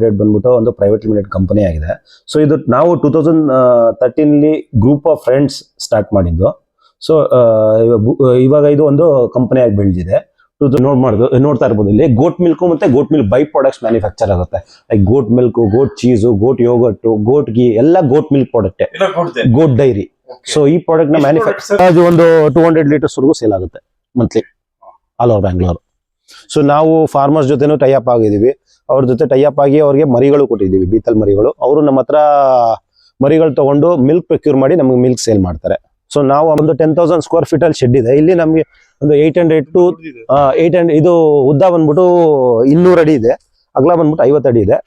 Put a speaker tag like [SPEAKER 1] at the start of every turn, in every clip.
[SPEAKER 1] Limited ಬಂದ್ಬಿಟ್ಟು ಒಂದು private limited company ಆಗಿದೆ. ಸೊ ಇದು ನಾವು 2013 ಗ್ರೂಪ್ ಆಫ್ ಫ್ರೆಂಡ್ಸ್ ಸ್ಟಾರ್ಟ್ ಮಾಡಿದ್ದು. ಸೊ ಇವಾಗ ಇದು ಒಂದು ಕಂಪನಿ ಆಗಿ ಬೆಳೆದಿದೆ. ನೋಡ್ತಾ ಇರ್ಬೋದು, ಇಲ್ಲಿ ಗೋಟ್ ಮಿಲ್ಕ್ ಮತ್ತೆ goat milk by products manufacture ಆಗುತ್ತೆ. Like goat milk, goat cheese, goat yoghurt, goat ghee ಎಲ್ಲ goat milk product, goat dairy. So ಈ ಪ್ರಾಡಕ್ಟ್ ನ ಮ್ಯಾನುಫ್ಯಾಕ್ಚರ್ ಅದು ಒಂದು 200 ಲೀಟರ್ಸ್ ವರೆಗೂ ಸೇಲ್ ಆಗುತ್ತೆ monthly all over Bangalore. So ನಾವು ಫಾರ್ಮರ್ಸ್ ಜೊತೆನೂ ಟೈಅಪ್ ಆಗಿದೀವಿ. ಅವ್ರ ಜೊತೆ ಟೈಅಪ್ ಆಗಿ ಅವ್ರಿಗೆ ಮರಿಗಳು ಕೊಟ್ಟಿದ್ದೀವಿ, ಬೀತಲ್ ಮರಿಗಳು. ಅವರು ನಮ್ಮ ಹತ್ರ ಮರಿಗಳು ತಗೊಂಡು ಮಿಲ್ಕ್ ಪ್ರೊಕ್ಯೂರ್ ಮಾಡಿ ನಮಗೆ ಮಿಲ್ಕ್ ಸೇಲ್ ಮಾಡ್ತಾರೆ. ಸೊ ನಾವು ಒಂದು 10,000 ಸ್ಕ್ವೇರ್ ಫೀಟ್ ಅಲ್ಲಿ ಶೆಡ್ ಇದೆ. ಇಲ್ಲಿ ನಮಗೆ ಒಂದು 800 to 800 ಇದು ಉದ್ದ ಬಂದ್ಬಿಟ್ಟು 200 ಅಡಿ ಇದೆ, ಅಗಲ ಬಂದ್ಬಿಟ್ಟು 50 ಅಡಿ ಇದೆ.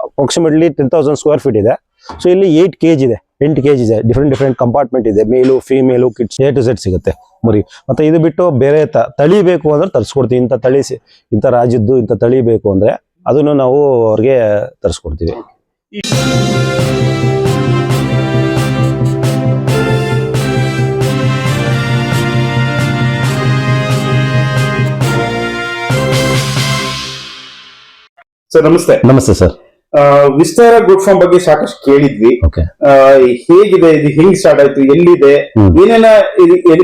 [SPEAKER 1] ಅಪ್ರಾಕ್ಸಿಮೇಟ್ಲಿ 10,000 ಸ್ಕ್ವೇರ್ ಫೀಟ್ ಇದೆ. ಸೊ ಇಲ್ಲಿ 8 kg ಇದೆ, 8 kg ಇದೆ. ಡಿಫ್ರೆಂಟ್ ಕಂಪಾರ್ಟ್ಮೆಂಟ್ ಇದೆ, ಮೇಲು female kids A to Z ಸಿಗುತ್ತೆ ಮರಿ. ಮತ್ತೆ ಇದು ಬಿಟ್ಟು ಬೇರೆ ತಳಿ ಬೇಕು ಅಂದ್ರೆ ತರಿಸ್ಕೊಡ್ತೀವಿ. ಇಂಥ ತಳಿ, ಇಂಥ ರಾಜ್ಯದ್ದು ಇಂಥ ತಳಿ ಬೇಕು ಅಂದ್ರೆ ಅದನ್ನು ನಾವು ಅವ್ರಿಗೆ ತರಿಸ್ಕೊಡ್ತೀವಿ.
[SPEAKER 2] ಸರ್ ನಮಸ್ತೆ.
[SPEAKER 1] ನಮಸ್ತೆ ಸರ್.
[SPEAKER 2] ವಿಸ್ತಾರ ಗುಡ್ ಫಾರ್ಮ್ ಬಗ್ಗೆ ಸಾಕಷ್ಟು ಕೇಳಿದ್ವಿ. ಹೇಗಿದೆ ಇದು, ಹೆಂಗ್ ಸ್ಟಾರ್ಟ್ ಆಯ್ತು, ಎಲ್ಲಿದೆ,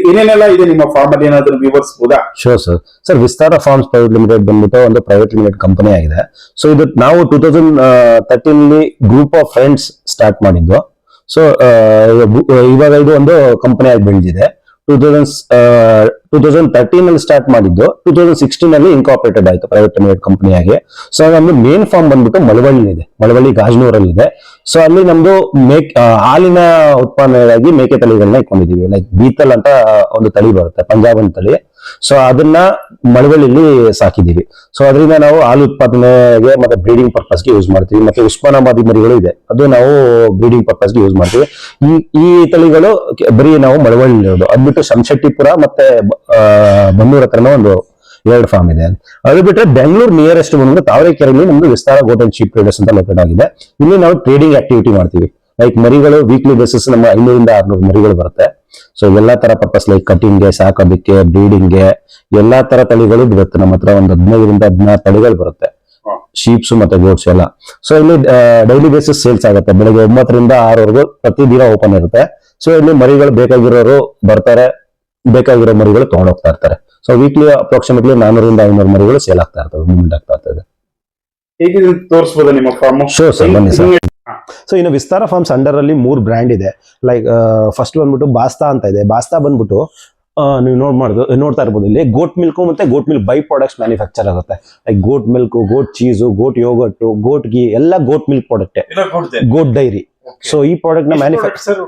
[SPEAKER 2] ಏನೇನೆಲ್ಲ ಇದೆ ನಿಮ್ಮ ಫಾರ್ಮ್ ಅಲ್ಲಿ, ಏನಾದ್ರು ವಿವರಿಸಬಹುದಾ?
[SPEAKER 1] Sure sir. Sir Vistara farms private limited ಬಂದ್ಬಿಟ್ಟು ಒಂದು ಪ್ರೈವೇಟ್ ಲಿಮಿಟೆಡ್ ಕಂಪನಿ ಆಗಿದೆ. ಸೊ ಇದು ನಾವು 2013 ಗ್ರೂಪ್ ಆಫ್ ಫ್ರೆಂಡ್ಸ್ ಸ್ಟಾರ್ಟ್ ಮಾಡಿದ್ದು. ಸೊ ಇವಾಗ ಇದು ಒಂದು ಕಂಪನಿ ಆಗಿ ಬೆಳೆದಿದೆ. 2013 ಅಲ್ಲಿ ಸ್ಟಾರ್ಟ್ ಮಾಡಿದ್ದು, 2016 ಅಲ್ಲಿ ಇನ್ಕಾರ್ಪೊರೇಟೆಡ್ ಆಯ್ತು ಪ್ರೈವೇಟ್ ಲಿಮಿಟೆಡ್ ಕಂಪನಿಯಾಗಿ. ಸೊ ನಮ್ದು ಮೇನ್ ಫಾರ್ಮ್ ಬಂದ್ಬಿಟ್ಟು ಮಳವಳ್ಳಿ ಇದೆ, ಮಳವಳ್ಳಿ ಗಾಜನೂರಲ್ಲಿ ಇದೆ. ಸೊ ಅಲ್ಲಿ ನಮ್ದು ಹಾಲಿನ ಉತ್ಪನ್ನವಾಗಿ ಮೇಕೆ ತಳಿಗಳನ್ನ ಇಟ್ಕೊಂಡಿದೀವಿ. ಲೈಕ್ ಬೀತಲ್ ಅಂತ ಒಂದು ತಳಿ ಬರುತ್ತೆ, ಪಂಜಾಬ್ ತಳಿ. ಸೊ ಅದನ್ನ ಮಳವಳ್ಳಿಲಿ ಸಾಕಿದೀವಿ. ಸೊ ಅದರಿಂದ ನಾವು ಹಾಲು ಉತ್ಪಾದನೆಗೆ ಮತ್ತೆ ಬ್ರೀಡಿಂಗ್ ಪರ್ಪಸ್ಗೆ ಯೂಸ್ ಮಾಡ್ತೀವಿ. ಮತ್ತೆ ಉಸ್ಮಾನಾಬಾದಿ ಮರಿಗಳು ಇದೆ, ಅದು ನಾವು ಬ್ರೀಡಿಂಗ್ ಪರ್ಪಸ್ಗೆ ಯೂಸ್ ಮಾಡ್ತೀವಿ. ಈ ತಳಿಗಳು ಬರೀ ನಾವು ಮಳವಳ್ಳಿ ಇರೋದು. ಅದ್ಬಿಟ್ಟು ಶಂಶೆಟ್ಟಿಪುರ ಮತ್ತೆ ಬನ್ನೂರ್ ಹತ್ರನ ಒಂದು 2 ಫಾರ್ಮ್ ಇದೆ. ಅದು ಬಿಟ್ಟರೆ ಬೆಂಗಳೂರು ನಿಯರೆಸ್ಟ್ ಬಂದು ತಾವರೆಕೆರೆಯಲ್ಲಿ ನಮ್ದು ವಿಸ್ತಾರ ಗೋಟ್ ಅಂಡ್ ಶೀಪ್ ಟ್ರೇಡರ್ಸ್ ಅಂತ ಲೊಕೇಟ್ ಆಗಿದೆ. ಇಲ್ಲಿ ನಾವು ಟ್ರೇಡಿಂಗ್ ಆಕ್ಟಿವಿಟಿ ಮಾಡ್ತೀವಿ. ಲೈಕ್ ಮರಿಗಳು ವೀಕ್ಲಿ ಬೇಸಿಸ್ ನಮ್ಮ 500 to 600 ಮರಿಗಳು ಬರುತ್ತೆ. ಸೊ ಎಲ್ಲಾ ತರ ಪರ್ಪಸ್, ಲೈಕ್ ಕಟಿಂಗ್ಗೆ, ಸಾಕೋದಕ್ಕೆ, ಬ್ರೀಡಿಂಗ್ಗೆ ಎಲ್ಲಾ ತರ ತಳಿಗಳು ಬರುತ್ತೆ. ನಮ್ಮ ಹತ್ರ ಒಂದು 15 to 16 ತಳಿಗಳು ಬರುತ್ತೆ, ಶೀಪ್ಸ್ ಮತ್ತೆ ಗೋಟ್ಸ್ ಎಲ್ಲ. ಸೊ ಇಲ್ಲಿ ಡೈಲಿ ಬೇಸಿಸ್ ಸೇಲ್ಸ್ ಆಗುತ್ತೆ. ಬೆಳಗ್ಗೆ 9 to 6 ಪ್ರತಿದಿನ ಓಪನ್ ಇರುತ್ತೆ. ಸೊ ಇಲ್ಲಿ ಮರಿಗಳು ಬೇಕಾಗಿರೋರು ಬರ್ತಾರೆ, ಬೇಕಾಗಿರೋ ಮರಿಗಳು ತಗೊಂಡೋಗ್ತಾ ಇರ್ತಾರೆ. ಸೊ ವೀಕ್ಲಿ ಅಪ್ರಾಕ್ಸಿಮೇಟ್ಲಿ 400 to 500 ಮರಿಗಳು ಸೇಲ್ ಆಗ್ತಾ ಇರ್ತವೆ, ಮೂವ್ಮೆಂಟ್ ಆಗ್ತಾ ಇರ್ತದೆ.
[SPEAKER 2] ಹೇಗೆ ತೋರಿಸಬಹುದು ನಿಮ್ಮ ಫಾರ್ಮ್?
[SPEAKER 1] ಶೋರ್ ಸರ್, ಬನ್ನಿ ಸರ್. ಸೊ ಇನ್ನು ವಿಸ್ತಾರ ಫಾರ್ಮ್ಸ್ ಅಂಡರ್ ಅಲ್ಲಿ 3 ಬ್ರ್ಯಾಂಡ್ ಇದೆ. ಲೈಕ್ ಫಸ್ಟ್ ಬಂದ್ಬಿಟ್ಟು ಬಾಸ್ತಾ ಅಂತ ಇದೆ. ಬಾಸ್ತಾ ಬಂದ್ಬಿಟ್ಟು ನೀವು ನೋಡ್ತಾ ಇರ್ಬೋದು, ಇಲ್ಲಿ ಗೋಟ್ ಮಿಲ್ಕ್ ಮತ್ತೆ goat milk by products manufacture ಆಗುತ್ತೆ. Like goat milk, goat cheese, goat yoghurt, goat ghee ಎಲ್ಲ goat milk product, goat dairy. So ಈ ಪ್ರಾಡಕ್ಟ್ ನ ಮ್ಯಾನುಫ್ಯಾಕ್ಚರ್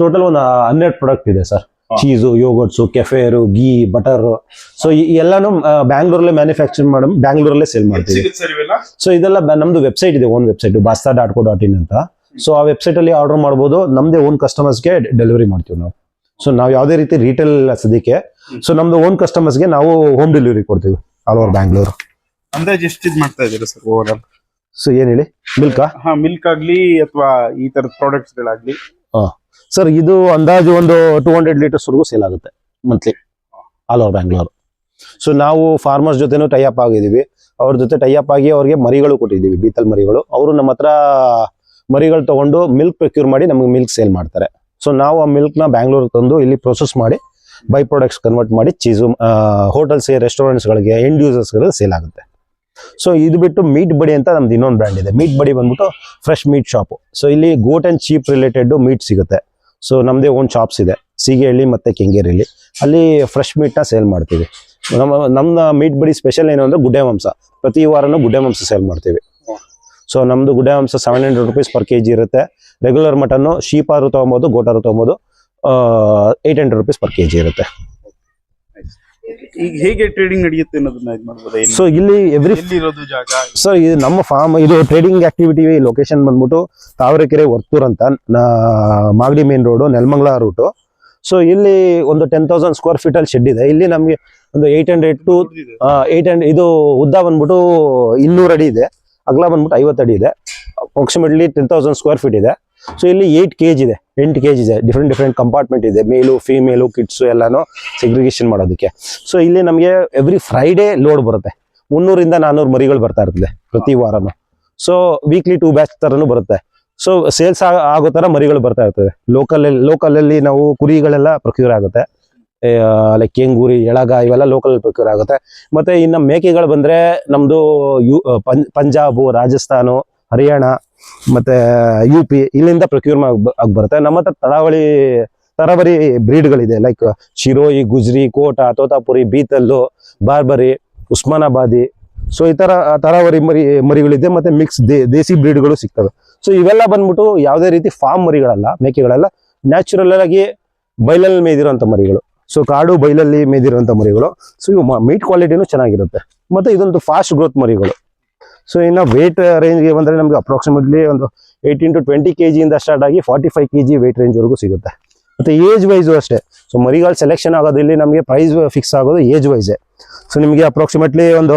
[SPEAKER 1] ಟೋಟಲ್ ಒಂದು 12 ಪ್ರಾಡಕ್ಟ್ ಇದೆ sir. Cheese, yoghurts, kefir, ghee, butter. So ಈ ಎಲ್ಲಾನು ಬ್ಯಾಂಗ್ಳೂರಲ್ಲೇ manufacture ಮಾಡಿ ಬ್ಯಾಂಗ್ಳೂರಲ್ಲೇ ಸೇಲ್ ಮಾಡ್ತೀವಿ. ಸೊ ಇದೆಲ್ಲ ನಮ್ದು ವೆಬ್ಸೈಟ್ ಇದೆ, ಓನ್ ವೆಬ್ಸೈಟ್ basta.co.in ಅಂತ. ಸೊ ಆ ವೆಬ್ಸೈಟ್ ಅಲ್ಲಿ ಆರ್ಡರ್ ಮಾಡಬಹುದು. ನಮ್ದೇ ಓನ್ ಕಸ್ಟಮರ್ಸ್ಗೆ ಡೆಲಿವರಿ ಮಾಡ್ತೀವಿ ನಾವು. ಸೊ ನಾವು ಯಾವುದೇ ರೀತಿ ರಿಟೇಲ್ ಸದ್ಯಕ್ಕೆ. ಸೊ ನಮ್ದು ಓನ್ ಕಸ್ಟಮರ್ಸ್ಗೆ ನಾವು ಹೋಮ್ ಡೆಲಿವರಿ ಕೊಡ್ತೀವಿ ಆಲ್ ಓವರ್ ಬ್ಯಾಂಗ್ಳೂರ್.
[SPEAKER 2] ಅಂದಾಜು ಎಷ್ಟು ಇದು ಮಾಡ್ತಾ ಇದ್ದೀರಾ ಸರ್ ಓವರ್ ಆಲ್?
[SPEAKER 1] ಸೊ ಏನ್ ಹೇಳಿ, ಮಿಲ್ಕಾ?
[SPEAKER 2] ಮಿಲ್ಕ್ ಆಗ್ಲಿ ಅಥವಾ ಈ ತರದ ಪ್ರಾಡಕ್ಟ್ಸ್ ಗಳಾಗ್ಲಿ?
[SPEAKER 1] ಸರ್ ಇದು ಅಂದಾಜು ಒಂದು 200 ಲೀಟರ್ಸ್ ವರೆಗೂ ಸೇಲ್ ಆಗುತ್ತೆ monthly all over Bangalore. So ನಾವು ಫಾರ್ಮರ್ಸ್ ಜೊತೆನೂ ಟೈಅಪ್ ಆಗಿದೀವಿ. ಅವ್ರ ಜೊತೆ ಟೈಅಪ್ ಆಗಿ ಅವ್ರಿಗೆ ಮರಿಗಳು ಕೊಟ್ಟಿದ್ದೀವಿ, ಬೀತಲ್ ಮರಿಗಳು. ಅವರು ನಮ್ಮ ಹತ್ರ ಮರಿಗಳು ತಗೊಂಡು ಮಿಲ್ಕ್ ಪ್ರೊಕ್ಯೂರ್ ಮಾಡಿ ನಮಗೆ ಮಿಲ್ಕ್ ಸೇಲ್ ಮಾಡ್ತಾರೆ. ಸೊ ನಾವು ಆ ಮಿಲ್ಕ್ ನ ಬ್ಯಾಂಗ್ಳೂರ್ ತಂದು ಇಲ್ಲಿ ಪ್ರೊಸೆಸ್ ಮಾಡಿ ಬೈ ಪ್ರಾಡಕ್ಟ್ಸ್ ಕನ್ವರ್ಟ್ ಮಾಡಿ ಚೀಸು ಹೋಟೆಲ್ಸ್, ರೆಸ್ಟೋರೆಂಟ್ಸ್ ಗಳಿಗೆ, ಎಂಡ್ ಯೂಸರ್ಸ್ ಗಳಿಗೆ ಸೇಲ್ ಆಗುತ್ತೆ. ಸೊ ಇದು ಬಿಟ್ಟು ಮೀಟ್ ಬಡಿ ಅಂತ ನಮ್ದು ಇನ್ನೊಂದು ಬ್ರ್ಯಾಂಡ್ ಇದೆ. ಮೀಟ್ ಬಡಿ ಬಂದ್ಬಿಟ್ಟು ಫ್ರೆಶ್ ಮೀಟ್ ಶಾಪ್. ಸೊ ಇಲ್ಲಿ ಗೋಟ್ ಅಂಡ್ ಚೀಪ್ ರಿಲೇಟೆಡ್ ಮೀಟ್ ಸಿಗುತ್ತೆ. ಸೊ ನಮ್ದೇ ಓನ್ ಶಾಪ್ಸ್ ಇದೆ ಸೀಗೆಹಳ್ಳಿ ಮತ್ತೆ ಕೆಂಗೇರಿಯಲ್ಲಿ. ಅಲ್ಲಿ ಫ್ರೆಶ್ ಮೀಟ್ ನ ಸೇಲ್ ಮಾಡ್ತೀವಿ. ನಮ್ಮ ಮೀಟ್ ಬಡಿ ಸ್ಪೆಷಲ್ ಏನು ಅಂದ್ರೆ ಗುಡ್ಡೆ ಮಾಂಸ. ಪ್ರತಿ ವಾರನೂ ಗುಡ್ಡೆ ಮಾಂಸ ಸೇಲ್ ಮಾಡ್ತೀವಿ. ಸೊ ನಮ್ದು ಗುಡ್ಡೆ ಮಾಂಸ 700 rupees per kg ಇರುತ್ತೆ. ರೆಗ್ಯುಲರ್ ಮಟನ್ ಶೀಪಾರು ತಗೊಬೋದು, ಗೋಟಾರು ತಗೊಬೋದು, 800 rupees per kg ಇರುತ್ತೆ.
[SPEAKER 2] ಈಗ ಹೇಗೆ ಟ್ರೇಡಿಂಗ್ ನಡೆಯುತ್ತೆ ಅನ್ನೋದನ್ನ ಇದು ಮಾಡಬಹುದು.
[SPEAKER 1] ಸೊ ಇಲ್ಲಿ
[SPEAKER 2] ಇರೋದು ಜಾಗ
[SPEAKER 1] ಸರ್, ಇದು ನಮ್ಮ ಫಾರ್ಮ್. ಇದು ಟ್ರೇಡಿಂಗ್ ಆಕ್ಟಿವಿಟಿ ಲೊಕೇಶನ್ ಬಂದ್ಬಿಟ್ಟು ತಾವರೆಕೆರೆ, ವರ್ತೂರ್ ಅಂತ, Magadi main road, Nelamangala route. So ಇಲ್ಲಿ ಒಂದು 10,000 ಸ್ಕ್ವೇರ್ ಫೀಟ್ ಅಲ್ಲಿ ಶೆಡ್ ಇದೆ. ಇಲ್ಲಿ ನಮಗೆ ಒಂದು 800 to 800 ಇದು ಉದ್ದ ಬಂದ್ಬಿಟ್ಟು 200 ಅಡಿ ಇದೆ, ಅಗಲ ಬಂದ್ಬಿಟ್ಟು 50 ಅಡಿ ಇದೆ. ಅಪ್ರಾಕ್ಸಿಮೇಟ್ಲಿ 10,000 ಸ್ಕ್ವೇರ್ ಫೀಟ್ ಇದೆ. ಸೊ ಇಲ್ಲಿ 8 kg ಇದೆ, 8 kg ಇದೆ. ಡಿಫ್ರೆಂಟ್ ಕಂಪಾರ್ಟ್ಮೆಂಟ್ ಇದೆ, ಮೇಲು ಫೀಮೇಲು ಕಿಡ್ಸ್ ಎಲ್ಲಾನು ಸೆಗ್ರಿಗೇಷನ್ ಮಾಡೋದಕ್ಕೆ. ಸೊ ಇಲ್ಲಿ ನಮಗೆ ಎವ್ರಿ ಫ್ರೈಡೇ ಲೋಡ್ ಬರುತ್ತೆ. 300 to 400 ಮರಿಗಳು ಬರ್ತಾ ಇರ್ತದೆ ಪ್ರತಿ ವಾರನು. ಸೊ ವೀಕ್ಲಿ 2 ಬ್ಯಾಚ್ ತರನು ಬರುತ್ತೆ. ಸೊ ಸೇಲ್ಸ್ ಆಗೋ ತರ ಮರಿಗಳು ಬರ್ತಾ ಇರ್ತವೆ. ಲೋಕಲ್ ಅಲ್ಲಿ ನಾವು ಕುರಿಗಳೆಲ್ಲ ಪ್ರೊಕ್ಯೂರ್ ಆಗುತ್ತೆ, ಲೈಕ್ ಕೆಂಗೂರಿ, ಎಳಗ ಇವೆಲ್ಲ ಲೋಕಲ್ ಪ್ರೊಕ್ಯೂರ್ ಆಗುತ್ತೆ. ಮತ್ತೆ ಇನ್ನು ಮೇಕೆಗಳು ಬಂದ್ರೆ ನಮ್ದು ಪಂಜಾಬ್, ರಾಜಸ್ಥಾನ, ಹರಿಯಾಣ ಮತ್ತೆ UP ಇಲ್ಲಿಂದ ಪ್ರೊಕ್ಯೂರ್ ಆಗಿ ಬರುತ್ತೆ. ನಮ್ಮ ಹತ್ರ ತರಾವರಿ ಬ್ರೀಡ್ಗಳಿದೆ, ಲೈಕ್ ಶಿರೋಯಿ, ಗುಜ್ರಿ, ಕೋಟಾ, ತೋತಾಪುರಿ, ಬೀತಲ್ಲು, ಬಾರ್ಬರಿ, ಉಸ್ಮಾನಾಬಾದಿ. ಸೊ ಈ ತರ ತರಾವರಿ ಮರಿಗಳಿದೆ. ಮತ್ತೆ ಮಿಕ್ಸ್ ದೇಸಿ ಬ್ರೀಡ್ಗಳು ಸಿಗ್ತವೆ. ಸೊ ಇವೆಲ್ಲ ಬಂದ್ಬಿಟ್ಟು ಯಾವುದೇ ರೀತಿ ಫಾರ್ಮ್ ಮರಿಗಳಲ್ಲ, ಮೇಕೆಗಳೆಲ್ಲ ನ್ಯಾಚುರಲ್ ಆಗಿ ಬೈಲಲ್ಲಿ ಮೇದಿರುವಂತ ಮರಿಗಳು. ಸೊ ಕಾಡು ಬೈಲಲ್ಲಿ ಮೇದಿರುವಂತ ಮರಿಗಳು. ಸೊ ಇವು ಮೀಟ್ ಕ್ವಾಲಿಟಿನೂ ಚೆನ್ನಾಗಿರುತ್ತೆ. ಮತ್ತೆ ಇದೊಂದು ಫಾಸ್ಟ್ ಗ್ರೋತ್ ಮರಿಗಳು. ಸೊ ಇನ್ನು ವೇಟ್ ರೇಂಜ್ಗೆ ಬಂದ್ರೆ ನಮ್ಗೆ ಅಪ್ರಾಕ್ಸಿಮೇಟ್ಲಿ ಒಂದು 18 to 20 kg ಇಂದ ಸ್ಟಾರ್ಟ್ ಆಗಿ 45 kg ವೇಟ್ ರೇಂಜ್ ವರೆಗೂ ಸಿಗುತ್ತೆ. ಮತ್ತೆ ಏಜ್ ವೈಸು ಅಷ್ಟೇ. ಸೊ ಮರಿಗಳು ಸೆಲೆಕ್ಷನ್ ಆಗೋದು ಇಲ್ಲಿ ನಮಗೆ ಪ್ರೈಸ್ ಫಿಕ್ಸ್ ಆಗೋದು ಏಜ್ ವೈಸೇ. ಸೊ ನಿಮಗೆ ಅಪ್ರಾಕ್ಸಿಮೇಟ್ಲಿ ಒಂದು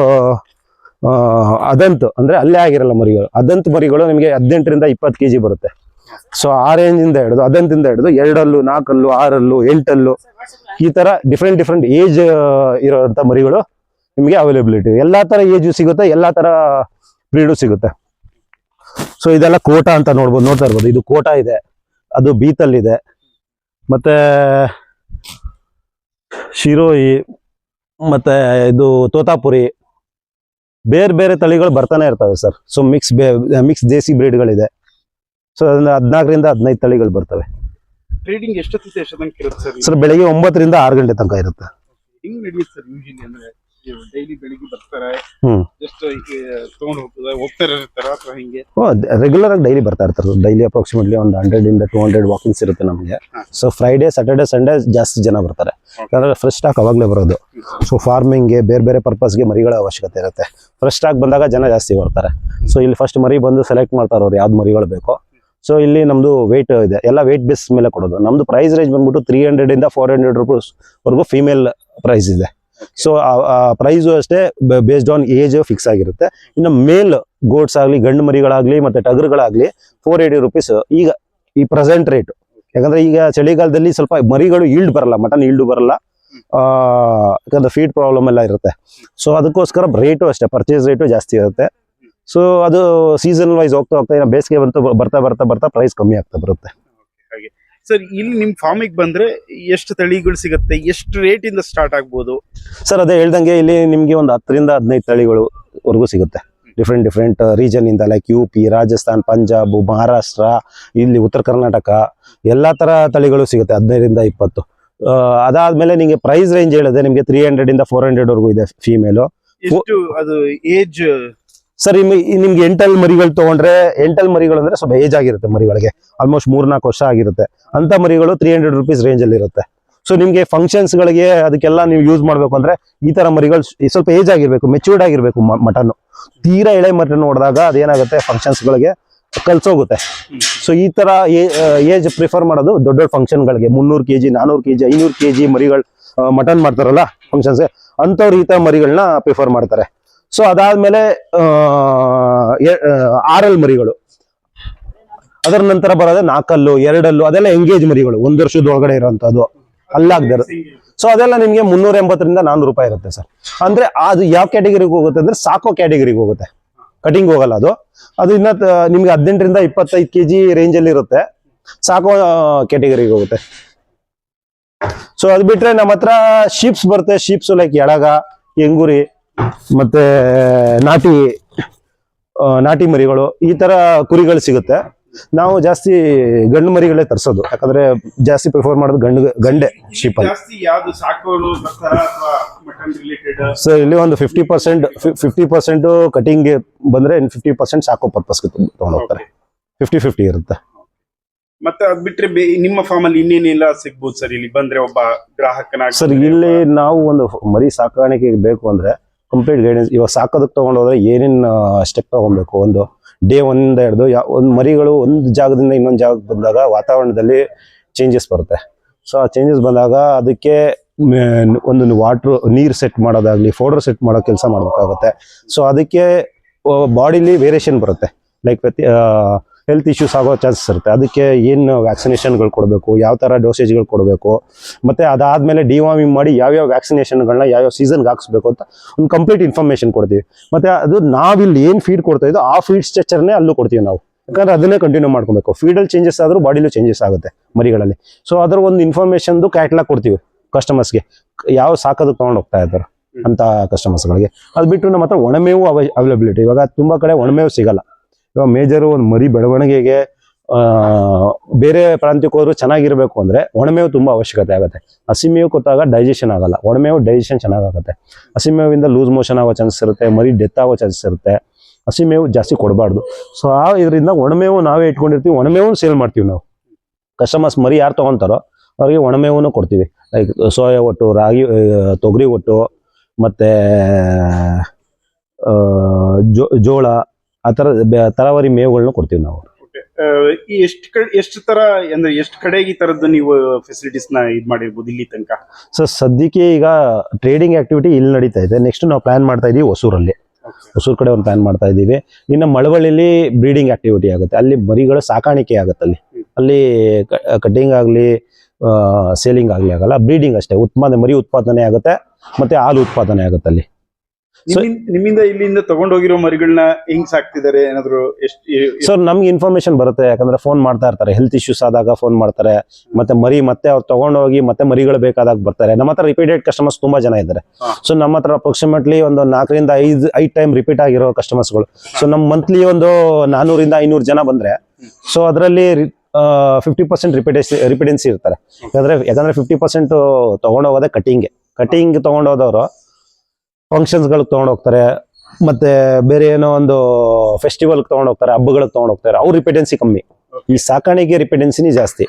[SPEAKER 1] ಅದಂತು ಅಂದ್ರೆ ಅಲ್ಲೇ ಆಗಿರಲ್ಲ ಮರಿಗಳು. ಅದಂತ ಮರಿಗಳು ನಿಮಗೆ 18 ರಿಂದ 20 kg ಬರುತ್ತೆ. ಸೊ ಆ ರೇಂಜ್ ಇಂದ ಹಿಡಿದು ಅದಂತಿಂದ ಹಿಡಿದು 2 ಅಲ್ಲು, 4 ಅಲ್ಲು, 6 ಅಲ್ಲು, 8 ಅಲ್ಲು ಈ ತರ ಡಿಫ್ರೆಂಟ್ ಏಜ್ ಇರೋಂಥ ಮರಿಗಳು ನಿಮಗೆ ಅವೈಲೇಬಿಲಿಟಿ. ಎಲ್ಲಾ ತರ ಏಜು ಸಿಗುತ್ತೆ, ಎಲ್ಲಾ ತರ ಬ್ರೀಡು ಸಿಗುತ್ತೆ. ಸೊ ಇದೆಲ್ಲ ಕೋಟಾ ಅಂತ ನೋಡ್ತಾ ಇರ್ಬೋದು. ಇದು ಕೋಟಾ ಇದೆ, ಅದು ಬೀತಲ್ ಇದೆ, ಮತ್ತೆ ಶಿರೋಯಿ, ಮತ್ತೆ ಇದು ತೋತಾಪುರಿ, ಬೇರೆ ತಳಿಗಳು ಬರ್ತಾನೆ ಇರ್ತವೆ ಸರ್. ಸೊ ಮಿಕ್ಸ್ ದೇಸಿ ಬ್ರೀಡ್ಗಳಿದೆ. ಸೊ 14 ರಿಂದ 15 ತಳಿಗಳು ಬರ್ತವೆ.
[SPEAKER 2] ಟ್ರೇಡಿಂಗ್ ಎಷ್ಟೊತ್ತಿಗೆ ಎಷ್ಟೊತ್ತಂಕ ಇರುತ್ತೆ ಸರ್?
[SPEAKER 1] ಸರ್ ಬೆಳಿಗ್ಗೆ 9 ರಿಂದ 6 ಗಂಟೆ ತನಕ ಇರುತ್ತೆ.
[SPEAKER 2] ಹಿಂಗ್ ನಡೆಯುತ್ತೆ ಸರ್ ಯೂಶಲಿ? ಅಂದ್ರೆ ಡೈಲಿ ಬೆಳಿಗ್ಗೆ ಬರ್ತಾರೆ, ಜಸ್ಟ್ ತಗೊಂಡು ಹೋಗ್ತಾರೆ ಇರ್ತಾರ ಅಥವಾ ಹಿಂಗೆ?
[SPEAKER 1] ರೆಗ್ಯುಲರ್ ಆಗಿ ಡೈಲಿ ಬರ್ತಾ ಇರ್ತಾರೆ. ಡೈಲಿ ಅಪ್ರಾಕ್ಸಿಮೇಟ್ಲಿ ಒಂದು 100 ಇಂದ 200 ವಾಕಿಂಗ್ಸ್ ಇರುತ್ತೆ ನಮಗೆ. ಸೊ ಫ್ರೈಡೆ, ಸ್ಯಾಟರ್ಡೆ, ಸಂಡೇ ಜಾಸ್ತಿ ಜನ ಬರ್ತಾರೆ, ಯಾಕಂದ್ರೆ ಫ್ರೆಶ್ ಸ್ಟಾಕ್ ಅವಾಗಲೇ ಬರೋದು. ಸೊ ಫಾರ್ಮಿಂಗ್ಗೆ ಬೇರೆ ಪರ್ಪಸ್ಗೆ ಮರಿಗಳ ಅವಶ್ಯಕತೆ ಇರುತ್ತೆ. ಫ್ರೆಶ್ ಸ್ಟಾಕ್ ಬಂದಾಗ ಜನ ಜಾಸ್ತಿ ಬರ್ತಾರೆ. ಸೊ ಇಲ್ಲಿ ಫಸ್ಟ್ ಮರಿ ಬಂದು ಸೆಲೆಕ್ಟ್ ಮಾಡ್ತಾರೆ ಅವ್ರು ಯಾವ್ದು ಮರಿಗಳು ಬೇಕೋ. ಸೊ ಇಲ್ಲಿ ನಮ್ದು ವೇಟ್ ಇದೆ, ಎಲ್ಲ ವೇಟ್ ಬೇಸ್ ಮೇಲೆ ಕೊಡೋದು. ನಮ್ದು ಪ್ರೈಸ್ ರೇಂಜ್ ಬಂದ್ಬಿಟ್ಟು 300 ಇಂದ 400 ರೂಪೀಸ್ ವರೆಗೂ ಫೀಮೇಲ್ ಪ್ರೈಸ್ ಇದೆ. ಸೊ ಪ್ರೈಸು ಅಷ್ಟೇ ಬೇಸ್ಡ್ ಆನ್ ಏಜ್ ಫಿಕ್ಸ್ ಆಗಿರುತ್ತೆ. ಇನ್ನು ಮೇಲ್ ಗೋಟ್ಸ್ ಆಗ್ಲಿ, ಗಂಡು ಮರಿಗಳಾಗ್ಲಿ, ಮತ್ತೆ ಟಗರುಗಳಾಗ್ಲಿ 480 ರೂಪೀಸ್ ಈಗ ಈ ಪ್ರೆಸೆಂಟ್ ರೇಟ್. ಯಾಕಂದ್ರೆ ಈಗ ಚಳಿಗಾಲದಲ್ಲಿ ಸ್ವಲ್ಪ ಮರಿಗಳು ಈಲ್ಡ್ ಬರಲ್ಲ, ಮಟನ್ ಈಲ್ಡ್ ಬರಲ್ಲ, ಯಾಕಂದ್ರೆ ಫೀಡ್ ಪ್ರಾಬ್ಲಮ್ ಎಲ್ಲ ಇರುತ್ತೆ. ಸೊ ಅದಕ್ಕೋಸ್ಕರ ರೇಟು ಅಷ್ಟೇ, ಪರ್ಚೇಸ್ ರೇಟು ಜಾಸ್ತಿ ಇರುತ್ತೆ. ಸೊ ಅದು ಸೀಸನ್ ವೈಸ್ ಹೋಗ್ತಾ ಇನ್ನು ಬೇಸಿಗೆ ಬರ್ತಾ ಪ್ರೈಸ್ ಕಮ್ಮಿ ಆಗ್ತಾ ಬರುತ್ತೆ.
[SPEAKER 2] ಸರ್ ಇಲ್ಲಿ ನಿಮ್ ಫಾರ್ಮಿಗೆ ಬಂದ್ರೆ ಎಷ್ಟು ತಳಿಗಳು ಸಿಗುತ್ತೆ, ಎಷ್ಟು ರೇಟ್ ಇಂದ ಸ್ಟಾರ್ಟ್ ಆಗ್ಬೋದು?
[SPEAKER 1] ಸರ್ ಅದೇ ಹೇಳ್ದಂಗೆ ಇಲ್ಲಿ ನಿಮ್ಗೆ ಒಂದು 10 ರಿಂದ 15 ತಳಿಗಳು ವರೆಗೂ ಸಿಗುತ್ತೆ. ಡಿಫ್ರೆಂಟ್ ರೀಜನ್ ಇಂದ, ಲೈಕ್ UP, ರಾಜಸ್ಥಾನ್, ಪಂಜಾಬ್, ಮಹಾರಾಷ್ಟ್ರ, ಇಲ್ಲಿ ಉತ್ತರ ಕರ್ನಾಟಕ ಎಲ್ಲಾ ತರ ತಳಿಗಳು ಸಿಗುತ್ತೆ. 15 ರಿಂದ 20. ಅದಾದ್ಮೇಲೆ ನಿಮಗೆ ಪ್ರೈಸ್ ರೇಂಜ್ ಹೇಳಿದೆ, ನಿಮ್ಗೆ 300 ಇಂದ 400 ವರೆಗೂ ಇದೆ ಫೀಮೇಲು.
[SPEAKER 2] ಎಷ್ಟು ಅದು ಏಜ್?
[SPEAKER 1] ಸರ್ ನಿಮ್ಗೆ 8 ಮರಿಗಳು ತಗೊಂಡ್ರೆ, 8 ಮರಿಗಳು ಅಂದ್ರೆ ಸ್ವಲ್ಪ ಏಜ್ ಆಗಿರುತ್ತೆ ಮರಿಗಳಿಗೆ, ಆಲ್ಮೋಸ್ಟ್ 3-4 ವರ್ಷ ಆಗಿರುತ್ತೆ. ಅಂತ ಮರಿಗಳು 300 ರೂಪೀಸ್ ರೇಂಜ್ ಅಲ್ಲಿ ಇರುತ್ತೆ. ಸೊ ನಿಮ್ಗೆ ಫಂಕ್ಷನ್ಸ್ ಗಳಿಗೆ ಅದಕ್ಕೆಲ್ಲ ನೀವು ಯೂಸ್ ಮಾಡ್ಬೇಕು ಅಂದ್ರೆ ಈ ತರ ಮರಿಗಳು ಸ್ವಲ್ಪ ಏಜ್ ಆಗಿರ್ಬೇಕು, ಮೆಚೂರ್ಡ್ ಆಗಿರ್ಬೇಕು. ಮಟನ್ ತೀರಾ ಎಳೆ ಮಟನ್ ನೋಡಿದಾಗ ಅದೇನಾಗುತ್ತೆ, ಫಂಕ್ಷನ್ಸ್ ಗಳಿಗೆ ಕಲ್ಸೋಗುತ್ತೆ. ಸೊ ಈ ತರ ಏಜ್ ಪ್ರಿಫರ್ ಮಾಡೋದು ದೊಡ್ಡ ಫಂಕ್ಷನ್ ಗಳಿಗೆ. 300 kg, 400 kg, 500 kg ಮರಿಗಳು ಮಟನ್ ಮಾಡ್ತಾರಲ್ಲ ಫಂಕ್ಷನ್ಸ್, ಅಂತವ್ರು ಈ ತರ ಮರಿಗಳನ್ನ ಪ್ರಿಫರ್ ಮಾಡ್ತಾರೆ. ಸೊ ಅದಾದ್ಮೇಲೆ 6 ಮರಿಗಳು, ಅದರ ನಂತರ ಬರೋದೇ 4 ಅಲ್ಲು, 2 ಅಲ್ಲು, ಅದೆಲ್ಲ ಎಂಗೇಜ್ ಮರಿಗಳು, 1 ವರ್ಷದ ಒಳಗಡೆ ಇರೋಂಥದ್ದು ಅಲ್ಲಾಗ್ದಾರ. ಸೊ ಅದೆಲ್ಲ ನಿಮ್ಗೆ 380 ರಿಂದ 400 ರೂಪಾಯಿ ಇರುತ್ತೆ ಸರ್. ಅಂದ್ರೆ ಅದು ಯಾವ ಕ್ಯಾಟಗರಿಗೆ ಹೋಗುತ್ತೆ ಅಂದ್ರೆ ಸಾಕೋ ಕ್ಯಾಟಗರಿಗೆ ಹೋಗುತ್ತೆ, ಕಟಿಂಗ್ ಹೋಗಲ್ಲ ಅದು. ಇನ್ನ ನಿಮ್ಗೆ 18 ರಿಂದ 25 kg ರೇಂಜ್ ಅಲ್ಲಿ ಇರುತ್ತೆ, ಸಾಕೋ ಕ್ಯಾಟಗರಿಗೆ ಹೋಗುತ್ತೆ. ಸೊ ಅದು ಬಿಟ್ರೆ ನಮ್ಮ ಹತ್ರ ಶೀಪ್ಸ್ ಬರುತ್ತೆ. ಶೀಪ್ಸ್ ಲೈಕ್ ಎಳಗ, ಎಂಗುರಿ, ಮತ್ತೆ ನಾಟಿ ಮರಿಗಳು, ಈ ತರ ಕುರಿಗಳು ಸಿಗುತ್ತೆ. ನಾವು ಜಾಸ್ತಿ ಗಂಡು ಮರಿಗಳೇ ತರಿಸೋದು, ಯಾಕಂದ್ರೆ ಜಾಸ್ತಿ ಪ್ರಿಫರ್ ಮಾಡೋದು ಗಂಡೆ ಶೀಪ್ ಅಲ್ಲಿ. ಸರ್ ಇಲ್ಲಿ ಒಂದು 50% ಕಟಿಂಗ್ ಬಂದ್ರೆ 50% ಸಾಕೋ ಪರ್ಪಸ್ಗೆ ತಗೊಂಡು ಹೋಗ್ತಾರೆ. 50-50 ಇರುತ್ತೆ.
[SPEAKER 2] ಮತ್ತೆ ಅದ್ ಬಿಟ್ರೆ ನಿಮ್ಮ ಫಾರ್ಮ್ ಅಲ್ಲಿ ಇನ್ನೇನೆಲ್ಲ ಸಿಗ್ಬೋದು ಸರ್ ಇಲ್ಲಿ ಬಂದ್ರೆ ಒಬ್ಬ ಗ್ರಾಹಕನಾಗಿ?
[SPEAKER 1] ಸರ್ ಇಲ್ಲಿ ನಾವು ಒಂದು ಮರಿ ಸಾಕಾಣಿಕೆ ಬೇಕು ಅಂದ್ರೆ ಕಂಪ್ಲೀಟ್ ಗೈಡೆನ್ಸ್. ಇವಾಗ ಸಾಕೋದಕ್ಕೆ ತಗೊಂಡೋದ್ರೆ ಏನೇನ್ ಸ್ಟೆಪ್ ತಗೊಬೇಕು, ಒಂದು ಡೇ 1 ಇಂದ ಹಿಡಿದು ಒಂದು ಮರಿಗಳು ಒಂದು ಜಾಗದಿಂದ ಇನ್ನೊಂದು ಜಾಗಕ್ಕೆ ಬಂದಾಗ ವಾತಾವರಣದಲ್ಲಿ ಚೇಂಜಸ್ ಬರುತ್ತೆ. ಸೊ ಆ ಚೇಂಜಸ್ ಬಂದಾಗ ಅದಕ್ಕೆ ಒಂದು ನೀರು ಸೆಟ್ ಮಾಡೋದಾಗ್ಲಿ, ಫೋಡರ್ ಸೆಟ್ ಮಾಡೋ ಕೆಲಸ ಮಾಡ್ಬೇಕಾಗುತ್ತೆ. ಸೊ ಅದಕ್ಕೆ ಬಾಡಿಲಿ ವೇರಿಯೇಷನ್ ಬರುತ್ತೆ. ಲೈಕ್ ಹೆಲ್ತ್ ಇಶ್ಯೂಸ್ ಆಗೋ ಚಾನ್ಸಸ್ ಇರುತ್ತೆ. ಅದಕ್ಕೆ ಏನು ವ್ಯಾಕ್ಸಿನೇಷನ್ಗಳು ಕೊಡಬೇಕು, ಯಾವ ಥರ ಡೋಸೇಜ್ಗಳು ಕೊಡಬೇಕು, ಮತ್ತು ಅದಾದಮೇಲೆ ಡಿವಾರ್ಮಿಂಗ್ ಮಾಡಿ ಯಾವ್ಯಾವ ವ್ಯಾಕ್ಸಿನೇಷನ್ಗಳನ್ನ ಯಾವ್ಯಾವ ಸೀಸನ್ಗೆ ಹಾಕ್ಸ್ಬೇಕು ಅಂತ ಒಂದು ಕಂಪ್ಲೀಟ್ ಇನ್ಫಾರ್ಮೇಷನ್ ಕೊಡ್ತೀವಿ. ಮತ್ತು ಅದು ನಾವಿಲ್ಲಿ ಏನು ಫೀಡ್ ಕೊಡ್ತಾ ಇದ್ದೋ ಆ ಫೀಡ್ ಸ್ಟ್ರಕ್ಚರ್ನೇ ಅಲ್ಲೂ ಕೊಡ್ತೀವಿ ನಾವು. ಯಾಕಂದ್ರೆ ಅದನ್ನೇ ಕಂಟಿನ್ಯೂ ಮಾಡ್ಕೊಬೇಕು. ಫೀಡಲ್ಲಿ ಚೇಂಜಸ್ ಆದರೂ ಬಾಡಿಲೂ ಚೇಂಜಸ್ ಆಗುತ್ತೆ ಮರಿಗಳಲ್ಲಿ. ಸೊ ಅದರ ಒಂದು ಇನ್ಫಾರ್ಮೇಷನ್ದು ಕ್ಯಾಟ್ಲಾಗ್ ಕೊಡ್ತೀವಿ ಕಸ್ಟಮರ್ಸ್ಗೆ, ಯಾವ ಸಾಕೋದಕ್ಕೆ ತೊಗೊಂಡು ಹೋಗ್ತಾ ಇದ್ದಾರೆ ಅಂತ ಕಸ್ಟಮರ್ಸ್ಗಳಿಗೆ. ಅದು ಬಿಟ್ಟು ನಮ್ಮ ಹತ್ರ ಒಣಮೇವು ಅವೈಲಬಿಲಿಟಿ. ಇವಾಗ ತುಂಬ ಕಡೆ ಒಣಮೇವು ಸಿಗಲ್ಲ. ಇವಾಗ ಮೇಜರು ಒಂದು ಮರಿ ಬೆಳವಣಿಗೆಗೆ ಬೇರೆ ಪ್ರಾಂತ್ಯಕ್ಕೆ ಹೋದ್ರು ಚೆನ್ನಾಗಿರ್ಬೇಕು ಅಂದರೆ ಒಣಮೇವು ತುಂಬ ಅವಶ್ಯಕತೆ ಆಗುತ್ತೆ. ಹಸಿಮೇವು ಕೊಟ್ಟಾಗ ಡೈಜೆಷನ್ ಆಗಲ್ಲ, ಒಣಮೇವು ಡೈಜೆಷನ್ ಚೆನ್ನಾಗಾಗುತ್ತೆ. ಹಸಿಮೇವಿಂದ ಲೂಸ್ ಮೋಷನ್ ಆಗೋ ಚಾನ್ಸಸ್ ಇರುತ್ತೆ, ಮರಿ ಡೆತ್ ಆಗೋ ಚಾನ್ಸಸ್ ಇರುತ್ತೆ. ಹಸಿಮೇವು ಜಾಸ್ತಿ ಕೊಡಬಾರ್ದು. ಸೊ ಇದರಿಂದ ಒಣಮೇವು ನಾವೇ ಇಟ್ಕೊಂಡಿರ್ತೀವಿ, ಒಣಮೇವು ಸೇಲ್ ಮಾಡ್ತೀವಿ ನಾವು. ಕಸ್ಟಮರ್ಸ್ ಮರಿ ಯಾರು ತೊಗೊತಾರೋ ಅವ್ರಿಗೆ ಒಣಮೇವನ್ನು ಕೊಡ್ತೀವಿ. ಲೈಕ್ ಸೋಯಾ ಒಟ್ಟು, ರಾಗಿ, ತೊಗರಿ ಒಟ್ಟು, ಮತ್ತು ಜೋಳ, ಆ ಥರ ತರಕಾರಿ ಮೇವುಗಳನ್ನ ಕೊಡ್ತೀವಿ ನಾವು.
[SPEAKER 2] ಎಷ್ಟು ತರ ಅಂದ್ರೆ ಎಷ್ಟು ಕಡೆಗೆ ಈ ತರದ್ದು ನೀವು ಫೆಸಿಲಿಟೀಸ್ ನ ಇದು ಮಾಡಿರ್ಬೋದು ಇಲ್ಲಿ ತನಕ?
[SPEAKER 1] ಸೊ ಸದ್ಯಕ್ಕೆ ಈಗ ಟ್ರೇಡಿಂಗ್ ಆಕ್ಟಿವಿಟಿ ಇಲ್ಲಿ ನಡೀತಾ ಇದೆ. ನೆಕ್ಸ್ಟ್ ನಾವು ಪ್ಲಾನ್ ಮಾಡ್ತಾ ಇದೀವಿ ಹೊಸೂರಲ್ಲಿ, ಹೊಸೂರು ಕಡೆ ಒಂದು ಪ್ಲಾನ್ ಮಾಡ್ತಾ ಇದ್ದೀವಿ. ಇನ್ನು ಮಳವಳ್ಳಿಲಿ ಬ್ರೀಡಿಂಗ್ ಆಕ್ಟಿವಿಟಿ ಆಗುತ್ತೆ, ಅಲ್ಲಿ ಮರಿಗಳು ಸಾಕಾಣಿಕೆ ಆಗುತ್ತೆ. ಅಲ್ಲಿ ಕಟ್ಟಿಂಗ್ ಆಗಲಿ ಸೇಲಿಂಗ್ ಆಗಲಿ ಆಗಲ್ಲ, ಬ್ರೀಡಿಂಗ್ ಅಷ್ಟೇ. ಮರಿ ಉತ್ಪಾದನೆ ಆಗುತ್ತೆ ಮತ್ತೆ ಹಾಲು ಉತ್ಪಾದನೆ ಆಗುತ್ತೆ ಅಲ್ಲಿ.
[SPEAKER 2] ನಿಮ್ಮಿಂದ ಇಲ್ಲಿಂದ ತಗೊಂಡೋಗಿರೋ ಮರಿಗಳನ್ನ ಹೆಂಗ್ ಸಾಕ್ತಿದ್ದಾರೆ ಏನಾದ್ರು?
[SPEAKER 1] ಸರ್ ನಮ್ಗೆ ಇನ್ಫಾರ್ಮೇಶನ್ ಬರುತ್ತೆ, ಯಾಕಂದ್ರೆ ಫೋನ್ ಮಾಡ್ತಾ ಇರ್ತಾರೆ. ಹೆಲ್ತ್ ಇಶ್ಯೂಸ್ ಆದಾಗ ಫೋನ್ ಮಾಡ್ತಾರೆ, ಮತ್ತೆ ಅವ್ರು ತಗೊಂಡೋಗಿ ಮತ್ತೆ ಮರಿಗಳು ಬೇಕಾದಾಗ ಬರ್ತಾರೆ. ನಮ್ಮ ಹತ್ರ ರಿಪೀಟೆಡ್ ಕಸ್ಟಮರ್ಸ್ ತುಂಬಾ ಜನ ಇದ್ದಾರೆ. ಸೊ ನಮ್ಮ ಹತ್ರ ಅಪ್ರಾಕ್ಸಿಮೇಟ್ಲಿ ಒಂದು 4 ರಿಂದ 5 ಟೈಮ್ ರಿಪೀಟ್ ಆಗಿರೋ ಕಸ್ಟಮರ್ಸ್ಗಳು. ಸೊ ನಮ್ಮ ಮಂತ್ಲಿ ಒಂದು 400 ರಿಂದ 500 ಜನ ಬಂದ್ರೆ, ಸೊ ಅದರಲ್ಲಿ 50% ರಿಪಿಡೆನ್ಸಿ ಇರ್ತಾರೆ. ಯಾಕಂದ್ರೆ 50% ತಗೊಂಡೋಗೋದೇ ಕಟಿಂಗ್ ತಗೊಂಡೋದವರು ಫಂಕ್ಷನ್ಸ್ಗಳಿಗೆ ತೊಗೊಂಡೋಗ್ತಾರೆ, ಮತ್ತೆ ಬೇರೆ ಏನೋ ಒಂದು ಫೆಸ್ಟಿವಲ್ಗೆ ತೊಗೊಂಡೋಗ್ತಾರೆ, ಹಬ್ಬಗಳಿಗೆ ತೊಗೊಂಡೋಗ್ತಾರೆ. ಅವ್ರ ರಿಪಿಡೆನ್ಸಿ ಕಮ್ಮಿ, ಈ ಸಾಕಾಣಿಕೆ ರಿಪಿಡೆನ್ಸಿನಿ ಜಾಸ್ತಿ.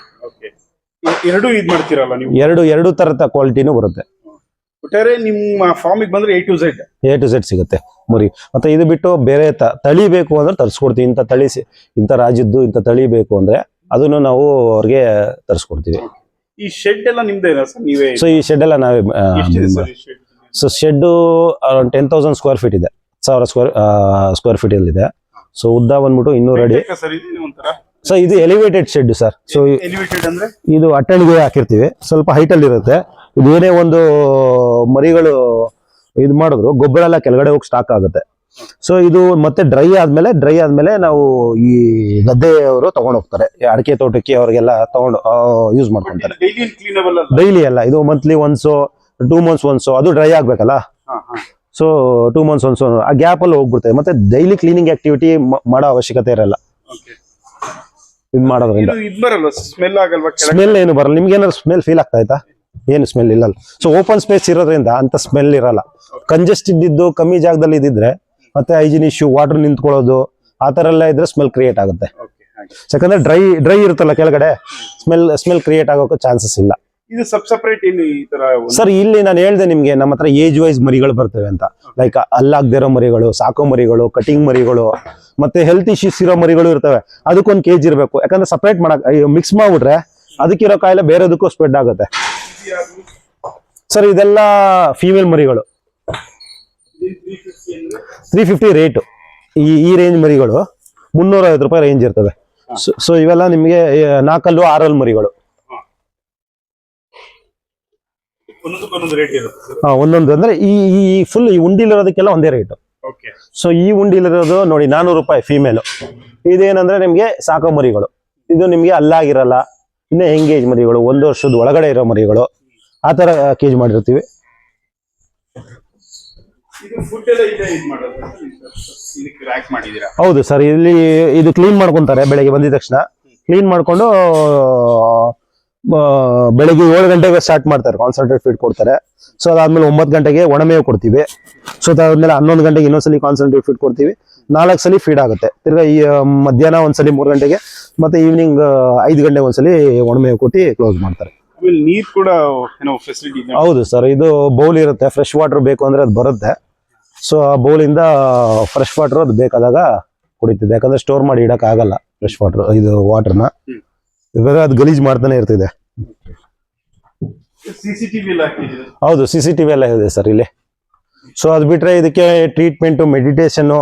[SPEAKER 2] ಎರಡು ಇದು ಮಾಡ್ತೀರಲ್ಲ ನೀವು?
[SPEAKER 1] ಎರಡು ತರದ ಕ್ವಾಲಿಟಿನೂ ಬರುತ್ತೆ.
[SPEAKER 2] ಒಟ್ಟಾರೆ ನಿಮ್ಮ ಫಾರ್ಮಿಗೆ ಬಂದ್ರೆ A to Z
[SPEAKER 1] ಸಿಗುತ್ತೆ ಮರಿ. ಮತ್ತೆ ಇದು ಬಿಟ್ಟು ಬೇರೆ ತಳಿ ಬೇಕು ಅಂದ್ರೆ ತರಿಸ್ಕೊಡ್ತೀವಿ. ಇಂಥ ತಳಿ, ಇಂಥ ರಾಜ್ಯದ್ದು ಇಂಥ ತಳಿ ಬೇಕು ಅಂದ್ರೆ ಅದನ್ನು ನಾವು ಅವ್ರಿಗೆ ತರಿಸ್ಕೊಡ್ತೀವಿ.
[SPEAKER 2] ಈ ಶೆಡ್ ಎಲ್ಲ ನಿಮ್ದೇನಾ ಸರ್? ನೀವೇ?
[SPEAKER 1] ಸೊ ಈ ಶೆಡ್ ಎಲ್ಲ ನಾವೇ. So shed around 10,000 square feet ಇದೆ, 1000 ಸ್ಕ್ವೇರ್ ಫೀಟ್ ಅಲ್ಲಿ ಇದೆ. ಸೊ ಉದ್ದ ಬಂದ್ಬಿಟ್ಟು 200 ಅಡಿ. ಸೊ ಇದು ಎಲಿವೇಟೆಡ್ ಶೆಡ್ ಸರ್. ಸೊ ಇದು ಅಟ್ಟಣಿಗೆ ಹಾಕಿರ್ತೀವಿ, ಸ್ವಲ್ಪ ಹೈಟ್ ಅಲ್ಲಿ ಇರುತ್ತೆ. ಇದು ಏನೇ ಒಂದು ಮರಿಗಳು ಇದು ಮಾಡಿದ್ರು ಗೊಬ್ಬರ ಎಲ್ಲ ಕೆಳಗಡೆ ಹೋಗಿ ಸ್ಟಾಕ್ ಆಗುತ್ತೆ. ಸೊ ಇದು ಮತ್ತೆ ಡ್ರೈ ಆದ್ಮೇಲೆ ನಾವು ಈ ಗದ್ದೆಯವರು ತಗೊಂಡು ಹೋಗ್ತಾರೆ, ಅಡಿಕೆ ತೋಟಕ್ಕೆ ಅವ್ರಿಗೆಲ್ಲ ತಗೊಂಡು ಯೂಸ್ ಮಾಡ್ಕೊಂತಾರೆ. ಡೈಲಿ ಅಲ್ಲ, ಇದು ಮಂತ್ಲಿ ಒನ್ಸು, 2 months ಒನ್ಸು, ಅದು ಡ್ರೈ ಆಗ್ಬೇಕಲ್ಲ. ಸೊ 2 months ಒನ್ಸು ಆ ಗ್ಯಾಪ್ ಅಲ್ಲಿ ಹೋಗ್ಬಿಡ್ತದೆ. ಮತ್ತೆ ಡೈಲಿ ಕ್ಲೀನಿಂಗ್ ಆಕ್ಟಿವಿಟಿ ಮಾಡೋ ಅವಶ್ಯಕತೆ ಇರಲ್ಲ. ಇದು ಮಾಡೋದ್ರಿಂದ ಸ್ಮೆಲ್ ಏನು ಬರಲ್ಲ. ನಿಮ್ಗೆ ಏನಾದ್ರು ಸ್ಮೆಲ್ ಫೀಲ್ ಆಗ್ತಾ ಆಯ್ತಾ? ಏನು ಸ್ಮೆಲ್ ಇಲ್ಲ. ಸೊ ಓಪನ್ ಸ್ಪೇಸ್ ಇರೋದ್ರಿಂದ ಅಂತ ಸ್ಮೆಲ್ ಇರಲ್ಲ. ಕಂಜೆಸ್ಟ್ ಇದ್ದಿದ್ದು ಕಮ್ಮಿ ಜಾಗದಲ್ಲಿ ಇದ್ದಿದ್ರೆ ಮತ್ತೆ ಹೈಜಿನ್ ಇಶ್ಯೂ, ವಾಟರ್ ನಿಂತ್ಕೊಳ್ಳೋದು ಆ ತರ ಎಲ್ಲ ಇದ್ರೆ ಸ್ಮೆಲ್ ಕ್ರಿಯೇಟ್ ಆಗುತ್ತೆ. ಯಾಕಂದ್ರೆ ಡ್ರೈ ಇರುತ್ತಲ್ಲ ಕೆಳಗಡೆ, ಸ್ಮೆಲ್ ಕ್ರಿಯೇಟ್ ಆಗೋಕೆ ಚಾನ್ಸಸ್ ಇಲ್ಲ.
[SPEAKER 2] ಇದು ಸಪ್ರೇಟ್ ಏನು ಈ ತರ?
[SPEAKER 1] ಸರ್ ಇಲ್ಲಿ ನಾನು ಹೇಳ್ದೆ ನಿಮ್ಗೆ, ನಮ್ಮ ಹತ್ರ ಏಜ್ ವೈಸ್ ಮರಿಗಳು ಬರ್ತವೆ ಅಂತ. ಲೈಕ್ ಅಲ್ಲಾಗದಿರೋ ಮರಿಗಳು, ಸಾಕೋ ಮರಿಗಳು, ಕಟಿಂಗ್ ಮರಿಗಳು, ಮತ್ತೆ ಹೆಲ್ತ್ ಇಶ್ಯೂಸ್ ಇರೋ ಮರಿಗಳು ಇರ್ತವೆ. ಅದಕ್ಕೊಂದು ಕೇಜ್ ಇರಬೇಕು. ಯಾಕಂದ್ರೆ ಸಪರೇಟ್ ಮಾಡಕ್ ಮಿಕ್ಸ್ ಮಾಡ್ಬಿಟ್ರೆ ಅದಕ್ಕಿರೋ ಕಾಯಿಲೆ ಬೇರೆದಕ್ಕೂ ಸ್ಪ್ರೆಡ್ ಆಗುತ್ತೆ. ಸರ್ ಇದೆಲ್ಲ ಫೀಮೇಲ್ ಮರಿಗಳು, 350 ರೇಟ್. ಈ ರೇಂಜ್ ಮರಿಗಳು 350 ರೂಪಾಯಿ ರೇಂಜ್ ಇರ್ತವೆ. ಸೊ ಇವೆಲ್ಲ ನಿಮಗೆ 4 6 ಮರಿಗಳು. ಒಂದೊಂದು ಅಂದ್ರೆ ಈ ಫುಲ್ ಈ ಉಂಡಿಲಿರೋದಕ್ಕೆಲ್ಲ ಒಂದೇ ರೇಟ್. ಸೊ ಈ ಉಂಡಿಲಿರೋದು ನೋಡಿ 400 ರೂಪಾಯಿ ಫೀಮೇಲ್. ಇದೇನಂದ್ರೆ ನಿಮ್ಗೆ ಸಾಕೋ ಮರಿಗಳು. ಇದು ನಿಮ್ಗೆ ಅಲ್ಲಾಗಿರಲ್ಲ, ಇನ್ನು ಎಂಗೇಜ್ ಮರಿಗಳು, 1 ವರ್ಷದ ಒಳಗಡೆ ಇರೋ ಮರಿಗಳು, ಆ ತರ ಕೇಜ್ ಮಾಡಿರ್ತೀವಿ. ಹೌದು ಸರ್, ಇಲ್ಲಿ ಇದು ಕ್ಲೀನ್ ಮಾಡ್ಕೊಂತಾರೆ ಬೆಳಗ್ಗೆ ಬಂದಿದ ತಕ್ಷಣ. ಕ್ಲೀನ್ ಮಾಡ್ಕೊಂಡು ಬೆಳಗ್ಗೆ 7 ಗಂಟೆಗೆ ಸ್ಟಾರ್ಟ್ ಮಾಡ್ತಾರೆ, ಕಾನ್ಸಂಟ್ರೇಟ್ ಫೀಡ್ ಕೊಡ್ತಾರೆ. ಸೊ ಅದಾದ್ಮೇಲೆ 9 ಗಂಟೆಗೆ ಒಣಮೇವು ಕೊಡ್ತೀವಿ. ಸೊ ಅದಾದ್ಮೇಲೆ 11 ಗಂಟೆಗೆ ಇನ್ನೊಂದ್ಸಲಿ ಕಾನ್ಸಂಟ್ರೇಟ್ ಫೀಡ್ ಕೊಡ್ತೀವಿ. 4 ಸಲ ಫೀಡ್ ಆಗುತ್ತೆ. ತಿರ್ಗಾ ಈ ಮಧ್ಯಾಹ್ನ ಒಂದ್ಸಲಿ 3 ಗಂಟೆಗೆ, ಮತ್ತೆ ಈವ್ನಿಂಗ್ 5 ಗಂಟೆಗೆ ಒಂದ್ಸಲಿ ಒಣಮೇವು ಕೊಟ್ಟು ಕ್ಲೋಸ್ ಮಾಡ್ತಾರೆ.
[SPEAKER 2] ನೀರ್ ಕೂಡ ಏನೋ ಫೆಸಿಲಿಟಿ ಇದೆ?
[SPEAKER 1] ಹೌದು ಸರ್, ಇದು ಬೌಲ್ ಇರುತ್ತೆ. ಫ್ರೆಶ್ ವಾಟರ್ ಬೇಕು ಅಂದ್ರೆ ಅದು ಬರುತ್ತೆ. ಸೊ ಆ ಬೌಲಿಂದ ಫ್ರೆಶ್ ವಾಟರ್ ಅದು ಬೇಕಾದಾಗ ಕುಡಿತಿದೆ. ಯಾಕಂದ್ರೆ ಸ್ಟೋರ್ ಮಾಡಿ ಇಡಕ್ ಆಗಲ್ಲ ಫ್ರೆಶ್ ವಾಟರ್, ಇದು ವಾಟರ್ನ. ಇವಾಗ ಅದು ಗಲೀಜ್ ಮಾಡ್ತಾನೆ ಇರ್ತಿದೆ. ಹೌದು, CCTV ಎಲ್ಲ ಇದೆ ಸರ್ ಇಲ್ಲಿ. ಸೊ ಅದು ಬಿಟ್ರೆ ಇದಕ್ಕೆ ಟ್ರೀಟ್ಮೆಂಟ್, ಮೆಡಿಟೇಷನ್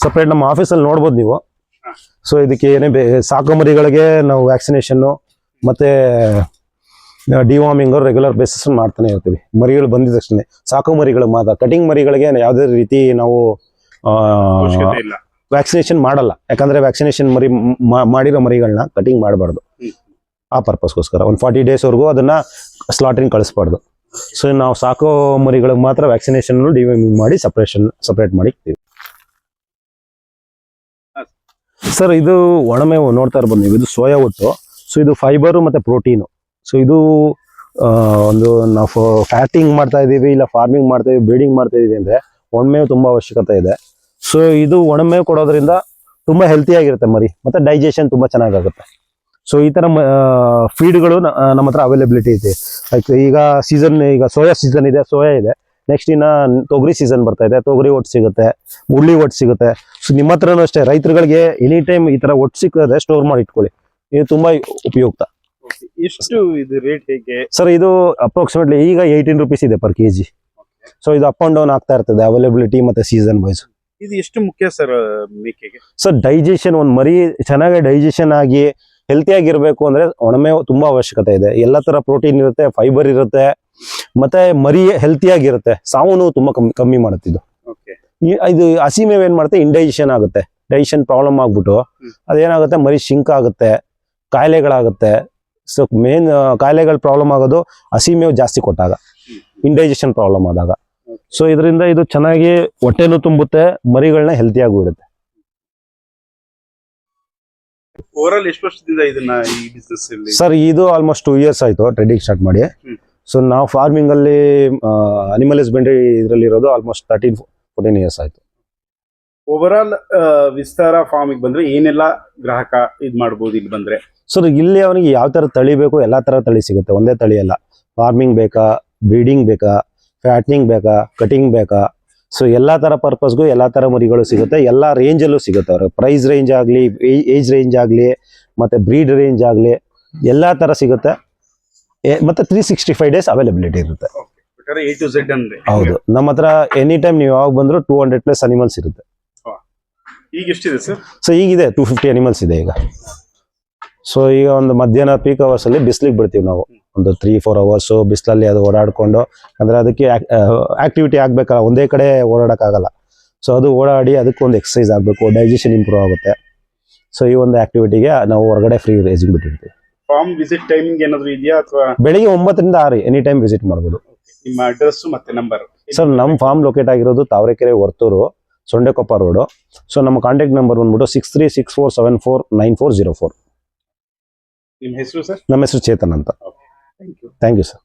[SPEAKER 1] ಸಪ್ರೇಟ್ ನಮ್ಮ ಆಫೀಸಲ್ಲಿ ನೋಡ್ಬೋದು ನೀವು. ಸೊ ಇದಕ್ಕೆ ಏನೇ ಸಾಕು ಮರಿಗಳಿಗೆ ನಾವು ವ್ಯಾಕ್ಸಿನೇಷನ್ನು ಮತ್ತೆ ಡಿವಾರ್ಮಿಂಗ್ ರೆಗ್ಯುಲರ್ ಬೇಸಿಸ್ ಮಾಡ್ತಾನೆ ಇರ್ತೀವಿ. ಮರಿಗಳು ಬಂದಿದ ತಕ್ಷಣ ಸಾಕು ಮರಿಗಳು ಮಾತ್ರ, ಕಟಿಂಗ್ ಮರಿಗಳಿಗೆ ಯಾವುದೇ ರೀತಿ ನಾವು
[SPEAKER 2] ಅವಶ್ಯಕತೆ ಇಲ್ಲ.
[SPEAKER 1] ವ್ಯಾಕ್ಸಿನೇಷನ್ ಮಾಡಲ್ಲ. ಯಾಕಂದ್ರೆ ವ್ಯಾಕ್ಸಿನೇಷನ್ ಮಾಡಿರೋ ಮರಿಗಳನ್ನ ಕಟಿಂಗ್ ಮಾಡಬಾರ್ದು. ಆ ಪರ್ಪಸ್ಗೋಸ್ಕರ ಒಂದು 40 ಡೇಸ್ವರೆಗೂ ಅದನ್ನ ಸ್ಲಾಟರಿಂಗ್ ಕಳಿಸ್ಬಾರ್ದು. ಸೊ ನಾವು ಸಾಕೋ ಮರಿಗಳಿಗೆ ಮಾತ್ರ ವ್ಯಾಕ್ಸಿನೇಷನ್ ಡಿವಾರ್ಮಿಂಗ್ ಮಾಡಿ ಸಪರೇಟ್ ಮಾಡಿ ಇರ್ತೀವಿ. ಸರ್ ಇದು ಒಣಮೇವು ನೋಡ್ತಾ ಇರ್ಬೋದು ನೀವು, ಇದು ಸೋಯಾ ಒಟ್ಟು. ಸೊ ಇದು ಫೈಬರು ಮತ್ತೆ ಪ್ರೋಟೀನು. ಸೊ ಇದು ಒಂದು ನಾವು ಫ್ಯಾಟಿಂಗ್ ಮಾಡ್ತಾ ಇದೀವಿ, ಇಲ್ಲ ಫಾರ್ಮಿಂಗ್ ಮಾಡ್ತಾ ಇದೀವಿ, ಬ್ರೀಡಿಂಗ್ ಮಾಡ್ತಾ ಇದೀವಿ ಅಂದ್ರೆ ಒಣಮೇವು ತುಂಬಾ ಅವಶ್ಯಕತೆ ಇದೆ. ಸೊ ಇದು ಒಣಮೇವು ಕೊಡೋದ್ರಿಂದ ತುಂಬಾ ಹೆಲ್ತಿ ಆಗಿರುತ್ತೆ ಮರಿ, ಮತ್ತೆ ಡೈಜೆಷನ್ ತುಂಬಾ ಚೆನ್ನಾಗಾಗುತ್ತೆ. ಸೊ ಈ ತರ ಫೀಡ್ಗಳು ನಮ್ಮ ಹತ್ರ ಅವೈಲಬಿಲಿಟಿ ಇದೆ. ಲೈಕ್ ಈಗ ಸೋಯಾ ಸೀಸನ್ ಇದೆ, ಸೋಯಾ ಇದೆ. ನೆಕ್ಸ್ಟ್ ಇನ್ನ ತೊಗರಿ ಸೀಸನ್ ಬರ್ತಾ ಇದೆ, ತೊಗರಿ ಒಟ್ಟು ಸಿಗುತ್ತೆ, ಉಳ್ಳಿ ಒಟ್ಟು ಸಿಗುತ್ತೆ. ಸೊ ನಿಮ್ಮ ಹತ್ರನೂ ಅಷ್ಟೇ ರೈತರುಗಳಿಗೆ ಎನಿ ಟೈಮ್ ಈ ತರ ಒಟ್ಟು ಸಿಕ್ಕಿದ್ರೆ ಸ್ಟೋರ್ ಮಾಡಿ ಇಟ್ಕೊಳ್ಳಿ, ಇದು ತುಂಬಾ ಉಪಯುಕ್ತ.
[SPEAKER 2] ಎಷ್ಟು ಇದು ರೇಟ್ ಹೇಗೆ
[SPEAKER 1] ಸರ್? ಇದು ಅಪ್ರಾಕ್ಸಿಮೇಟ್ಲಿ ಈಗ 18 ರೂಪೀಸ್ ಇದೆ ಪರ್ ಕೆಜಿ. ಸೊ ಇದು ಅಪ್ ಅಂಡ್ ಡೌನ್ ಆಗ್ತಾ ಇರ್ತದೆ ಅವೈಲಬಿಲಿಟಿ ಮತ್ತೆ ಸೀಸನ್ ವೈಸ್.
[SPEAKER 2] ಇದು ಎಷ್ಟು ಮುಖ್ಯ ಸರ್ ಮೇಕೆಗೆ?
[SPEAKER 1] ಸರ್ ಡೈಜೆಷನ್, ಒಂದು ಮರಿ ಚೆನ್ನಾಗಿ ಡೈಜೆಷನ್ ಆಗಿ ಹೆಲ್ತಿ ಆಗಿರ್ಬೇಕು ಅಂದ್ರೆ ಒಣಮೇವು ತುಂಬಾ ಅವಶ್ಯಕತೆ ಇದೆ. ಎಲ್ಲ ತರ ಪ್ರೋಟೀನ್ ಇರುತ್ತೆ, ಫೈಬರ್ ಇರುತ್ತೆ, ಮತ್ತೆ ಮರಿ ಹೆಲ್ತಿ ಆಗಿರುತ್ತೆ. ಸಾವು ತುಂಬಾ ಕಮ್ಮಿ ಮಾಡುತ್ತೆ ಇದು. ಇದು ಹಸಿ ಮೇವು ಏನ್ ಮಾಡುತ್ತೆ, ಇಂಡೈಜೆಷನ್ ಆಗುತ್ತೆ, ಡೈಜೆಷನ್ ಪ್ರಾಬ್ಲಮ್ ಆಗ್ಬಿಟ್ಟು ಅದೇನಾಗುತ್ತೆ, ಮರಿ ಶಿಂಕ್ ಆಗುತ್ತೆ, ಕಾಯಿಲೆಗಳಾಗುತ್ತೆ. ಸೊ ಮೇನ್ ಕಾಯಿಲೆಗಳ ಪ್ರಾಬ್ಲಮ್ ಆಗೋದು ಹಸಿ ಮೇವು ಜಾಸ್ತಿ ಕೊಟ್ಟಾಗ, ಇಂಡೈಜೆಷನ್ ಪ್ರಾಬ್ಲಮ್ ಆದಾಗ. ಸೊ ಇದರಿಂದ ಇದು ಚೆನ್ನಾಗಿ ಹೊಟ್ಟೆನೂ ತುಂಬುತ್ತೆ, ಮರಿಗಳನ್ನ ಹೆಲ್ತಿಯಾಗಿ ಬಿಡುತ್ತೆ.
[SPEAKER 2] ಓವರಾಲ್ ಎಷ್ಟು ವರ್ಷದಿಂದ ಇದನ್ನ ಈ ಬಿಸ್ನೆಸ್ ಅಲ್ಲಿ?
[SPEAKER 1] ಸರ್ ಇದು ಆಲ್ಮೋಸ್ಟ್ 2 years ಆಯ್ತು ಟ್ರೇಡಿಂಗ್ ಸ್ಟಾರ್ಟ್ ಮಾಡಿ. ಸೊ ನಾವು ಫಾರ್ಮಿಂಗ್ ಅಲ್ಲಿ ಅನಿಮಲ್ ಹಸ್ಬೆಂಡ್ರಿ ಇದರಲ್ಲಿ ಇರೋದು ಆಲ್ಮೋಸ್ಟ್ 13-14 years ಆಯ್ತು.
[SPEAKER 2] ಓವರಾಲ್ ವಿಸ್ತಾರ ಫಾರ್ಮಿಗೆ ಬಂದ್ರೆ ಏನೆಲ್ಲ ಗ್ರಾಹಕ ಇದ್ ಮಾಡ್ಬೋದು ಇಲ್ಲಿ ಬಂದ್ರೆ?
[SPEAKER 1] ಸರ್ ಇಲ್ಲಿ ಅವನಿಗೆ ಯಾವ ತರ ತಳಿ ಬೇಕು ಎಲ್ಲಾ ತರ ತಳಿ ಸಿಗುತ್ತೆ, ಒಂದೇ ತಳಿ ಅಲ್ಲ. ಫಾರ್ಮಿಂಗ್ ಬೇಕಾ, ಬ್ರೀಡಿಂಗ್ ಬೇಕಾ, ಫ್ಯಾಟ್ನಿಂಗ್ ಬೇಕಾ, ಕಟಿಂಗ್ ಬೇಕಾ, ಸೊ ಎಲ್ಲಾ ತರ ಪರ್ಪಸ್ಗೂ ಎಲ್ಲಾ ತರ ಮರಿಗಳು ಸಿಗುತ್ತೆ. ಎಲ್ಲಾ ರೇಂಜ್ ಅಲ್ಲೂ ಸಿಗುತ್ತೆ. ಅವ್ರಿಗೆ ಪ್ರೈಸ್ ರೇಂಜ್ ಆಗ್ಲಿ, ಏಜ್ ರೇಂಜ್ ಆಗ್ಲಿ, ಮತ್ತೆ ಬ್ರೀಡ್ ರೇಂಜ್ ಆಗ್ಲಿ, ಎಲ್ಲಾ ತರ ಸಿಗುತ್ತೆ. ಮತ್ತೆ 365 days ಅವೈಲಬಿಲಿಟಿ ಇರುತ್ತೆ.
[SPEAKER 2] A to Z ಅಂದ್ರೆ
[SPEAKER 1] ಹೌದು, ನಮ್ಮ ಹತ್ರ ಎನಿ ಟೈಮ್ ನೀವು ಯಾವಾಗ ಬಂದ್ರು 200+ ಅನಿಮಲ್ಸ್ ಇರುತ್ತೆ.
[SPEAKER 2] ಈಗ ಎಷ್ಟಿದೆ ಸರ್?
[SPEAKER 1] ಸೊ ಈಗಿದೆ 250 ಅನಿಮಲ್ಸ್ ಇದೆ ಈಗ. ಸೊ ಈಗ ಒಂದು ಮಧ್ಯಾಹ್ನ ಪೀಕ್ ಅವರ್ಸ್ ಅಲ್ಲಿ ಬಿಸ್ಲಿಗೆ ಬಿಡ್ತೀವಿ ನಾವು, ಒಂದು 3-4 hours ಬಿಸಿಲಲ್ಲಿ ಅದು ಓಡಾಡ್ಕೊಂಡು. ಅಂದ್ರೆ ಅದಕ್ಕೆ ಆಕ್ಟಿವಿಟಿ ಆಗ್ಬೇಕಲ್ಲ, ಒಂದೇ ಕಡೆ ಓಡಾಡಕ್ಕಾಗಲ್ಲ. ಸೊ ಅದು ಓಡಾಡಿ ಅದಕ್ಕೊಂದು ಎಕ್ಸರ್ಸೈಸ್ ಆಗಬೇಕು, ಡೈಜೆಷನ್ ಇಂಪ್ರೂವ್ ಆಗುತ್ತೆ. ಸೊ ಈ ಒಂದು ಆಕ್ಟಿವಿಟಿಗೆ ನಾವು ಹೊರಗಡೆ ಫ್ರೀ ರೇಂಜಿಂಗ್ ಬಿಟ್ಟಿರ್ತೀವಿ.
[SPEAKER 2] ಫಾರ್ಮ್ ವಿಸಿಟ್ ಟೈಮಿಂಗ್ ಏನಾದ್ರು ಇದೆಯಾ ಅಥವಾ?
[SPEAKER 1] ಬೆಳಿಗ್ಗೆ 9 ರಿಂದ 6 ಎನಿ ಟೈಮ್ ವಿಸಿಟ್ ಮಾಡ್ಬೋದು.
[SPEAKER 2] ನಿಮ್ಮ ಅಡ್ರೆಸ್ ಮತ್ತೆ ನಂಬರ್?
[SPEAKER 1] ಸರ್ ನಮ್ಮ ಫಾರ್ಮ್ ಲೊಕೇಟ್ ಆಗಿರೋದು ತಾವರೆಕೆರೆ, ವರ್ತೂರು, ಸೊಂಡೆಕೊಪ್ಪ ರೋಡು. ಸೊ ನಮ್ಮ ಕಾಂಟ್ಯಾಕ್ಟ್ ನಂಬರ್ ಬಂದ್ಬಿಟ್ಟು 6364749404.
[SPEAKER 2] ನಿಮ್ಮ ಹೆಸರು ಸರ್?
[SPEAKER 1] ನಮ್ಮ ಹೆಸರು ಚೇತನ್ ಅಂತ.
[SPEAKER 2] Thank you
[SPEAKER 1] sir.